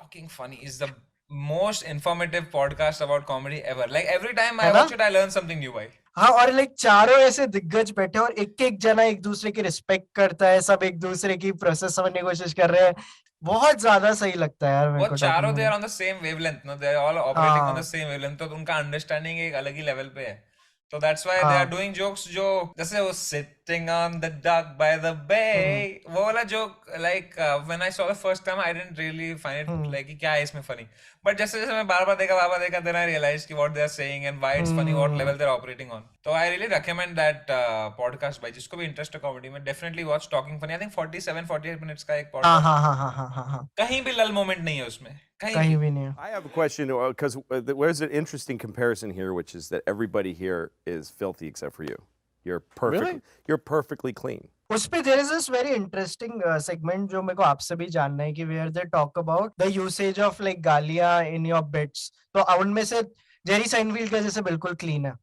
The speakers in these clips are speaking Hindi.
Talking Funny is the most informative podcast about comedy ever. Like every time है I ना? watch it, I learn something new. Bhai. हाँ, और लाइक चारों ऐसे दिग्गज बैठे और एक एक जना एक दूसरे की रिस्पेक्ट करता है, सब एक दूसरे की प्रोसेस समझने की कोशिश कर रहे हैं. बहुत ज्यादा सही लगता है यार मेरे वो को चारों talking they are funny. on the same wavelength, no? They are all operating on the हाँ same wavelength. तो उनका understanding एक अलग ही level पे है. So that's why they are हाँ. doing jokes जो जैसे वो sitting on the dock by the hmm, bay वो वाला joke like when I saw the first time I didn't really find it hmm, like कि क्या है इसमें funny. But जैसे जैसे मैं बार बार देखा then I realized कि what they are saying and why it's funny, what hmm. level they're operating on. So I really recommend that podcast भाई जिसको भी interest है comedy में definitely watch Talking Funny. I think 47-48 minutes का एक हाँ podcast हाँ है. हाँ हाँ हाँ हाँ हाँ. कहीं भी lull moment नहीं है उसमें कहीं कहीं भी. भी नहीं है. I have a question because there's an interesting comparison here, which is that everybody here is filthy except for you. You're perfect. Really? You're perfectly clean. उस पे there is this very interesting segment जो मेरे को आपसे भी जानना है कि where they talk about the usage of like गालियां इन योर बिट्स. तो उनमें से जेरी साइनफील्ड का जैसे बिल्कुल क्लीन है,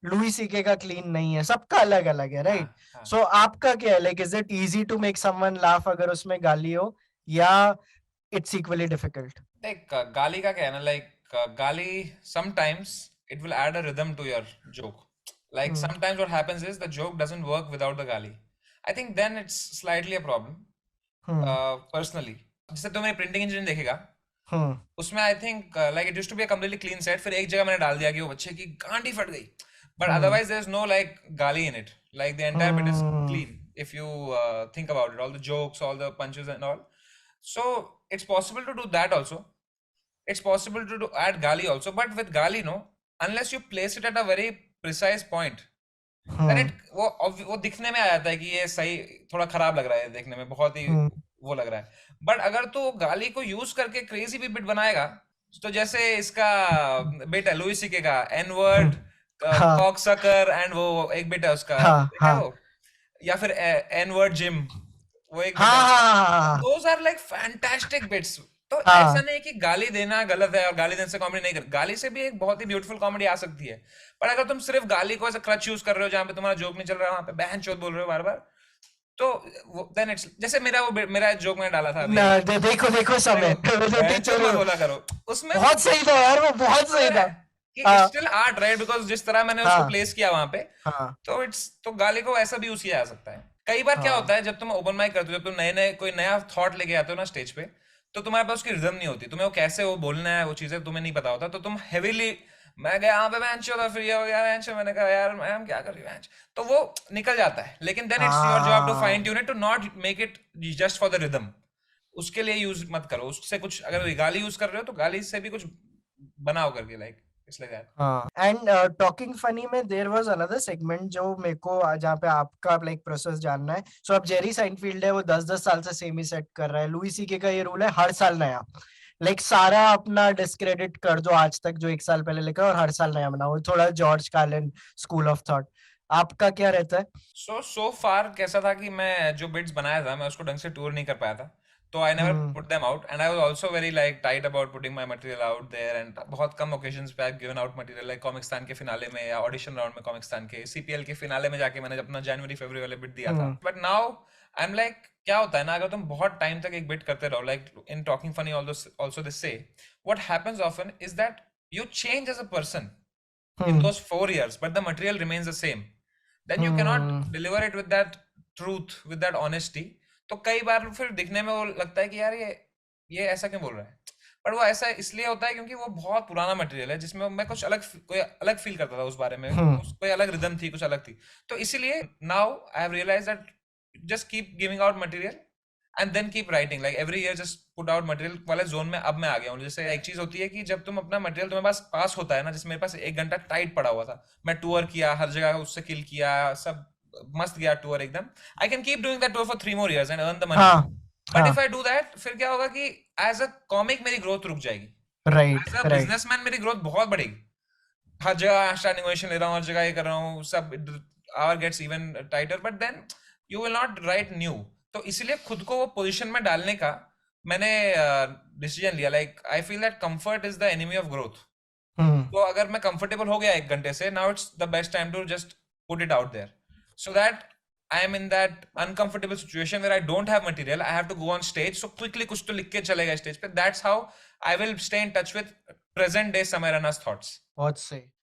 लुई सीके का क्लीन नहीं है, सबका अलग अलग है, राइट? हाँ हाँ. सो आपका क्या है, like is it easy to make someone laugh अगर उसमें गाली हो, या इट्स इक्वली डिफिकल्ट? देख गाली का क्या है ना लाइक गाली sometimes it will add a rhythm to your joke like sometimes what happens is the joke doesn't work without the gali. I think then it's slightly a problem personally. जैसे तो मेरी प्रिंटिंग इंजन देखेगा उसमें I think like it used to be a completely clean set, फिर एक जगह मैंने डाल दिया कि वो बच्चे की गांडी फट गई, but otherwise there is no like गाली in it, like the entire bit is clean if you think about it, all the jokes, all the punches and all. So it's possible to do that also. It's possible to add gali also, but with gali no, unless you place it at a very precise point, then it वो दिखने में आ जाता है कि ये सही थोड़ा खराब लग रहा है, देखने में बहुत ही वो लग रहा है. बट अगर तो गाली को यूज करके क्रेजी भी बिट बनाएगा, तो जैसे इसका बिट है लुई सीके का एन वर्ड कॉकसकर एंड वो एक बिट है उसका, देखा है वो, या फिर एन वर्ड जिम, वो एक बिट है. Those are like fantastic bits. तो ऐसा नहीं कि गाली देना गलत है और गाली देने से कॉमेडी नहीं कर, गाली से भी एक बहुत ही ब्यूटीफुल कॉमेडी आ सकती है. पर अगर तुम सिर्फ गाली को एज अ क्रच यूज कर रहे हो जहां पे तुम्हारा जोक नहीं चल रहा है, वहां पे बहन चोद बोल रहे हो बार बार, तो देन इट्स जैसे मेरा जोक मैंने डाला था अभी, देखो समय टीचर मत बोला करो, उसमें बहुत सही था यार, वो बहुत सही था कि स्टिल आर्ट राइट, बिकॉज जिस तरह मैंने उसको प्लेस किया वहां पे, तो गाली को ऐसा भी यूज किया जा सकता है. कई बार क्या होता है जब तुम ओपन माइक करते हो, जब तुम नए कोई नया थॉट लेके आते हो ना स्टेज पे, तो तुम्हारे पास उसकी रिदम नहीं होती, तुम्हें वो कैसे वो बोलना है वो चीजें तुम्हें नहीं पता होता, तो तुम हेवीली मैं गया यहाँ पे बेंच होता, फिर ये हो गया बेंच, मैंने कहा यार मैम क्या कर रही बेंच, तो वो निकल जाता है. लेकिन then it's your job to fine tune it, to not make it just for the rhythm. उसके लिए यूज मत करो उससे कुछ, अगर गाली यूज कर रहे हो तो गाली से भी कुछ बनाओ करके, लाइक इसलिए that. एंड टॉकिंग फनी में देयर वाज अनदर सेगमेंट जो मेरे को जहाँ पे आपका लाइक प्रोसेस जानना है. सो अब जेरी साइनफील्ड है, वो 10-10 साल से सेम ही सेट कर रहा है. लुई सीके का ये रूल है हर साल नया, लाइक सारा अपना डिस्क्रेडिट कर दो आज तक जो 1 साल पहले लिखा और हर साल नया बनाओ, थोड़ा George Carlin school of thought. आपका क्या रहता है? सो फार कैसा था कि मैं जो बिट्स बनाया था मैं उसको ढंग से टूर नहीं कर पाया था, तो I never put them out, and I was also very like tight about putting my material out there, and बहुत कम ओकेजन्स पे I have given out material, like Comicstaan के फिनाले में या ऑडिशन राउंड में कॉमिक्सतान के सीपीएल के फिनाले में जाके मैंने अपना जनवरी फरवरी वाले बिट दिया था. But now I am like क्या होता है ना, अगर तुम बहुत टाइम तक एक बिट करते रहो, like in talking funny also they say what happens often is that you change as a person in those 4 years, but the material remains the same. Then you cannot deliver it with that truth, with that honesty. तो कई बार फिर दिखने में वो लगता है कि यार ये ऐसा क्यों बोल रहा है, पर वो ऐसा इसलिए होता है क्योंकि वो बहुत पुराना मटेरियल है जिसमें मैं कुछ अलग, कोई अलग फील करता था उस बारे में, कोई अलग रिदम थी, कुछ अलग थी. तो इसीलिए now I have realized that just keep giving out material and then keep writing, like every year just put out material वाले जोन में अब मैं आ गया हूँ. जैसे एक चीज होती है कि जब तुम अपना मटेरियल तुम्हारे पास होता है ना, जैसे मेरे पास 1 घंटा टाइट पड़ा हुआ था, मैं टूर किया, हर जगह उससे किल किया, सब मस्त गया टूर एकदम, I can keep doing that tour for 3 more years and earn the money. But if I do that, फिर क्या होगा कि एज अ कॉमिक मेरी ग्रोथ रुक जाएगी, एज अ बिजनेसमैन मेरी ग्रोथ बहुत बढ़ेगी. हर जगह स्टैंडिंग ओवेशन ले रहा हूँ, हर जगह ये कर रहा हूँ, सब hour gets even tighter, but then you will not write new. तो इसलिए खुद को वो पोजीशन में डालने का मैंने डिसीजन लिया, like I feel that comfort is the enemy of growth. तो अगर मैं कंफर्टेबल हो गया 1 घंटे से, now it's the best time to just put it out there, so that I am in that uncomfortable situation where I don't have material. I have to go on stage. So quickly कुछ तो लिख के चलेगा stage पे. That's how I will stay in touch with present day Samay Rana's thoughts. बहुत सही.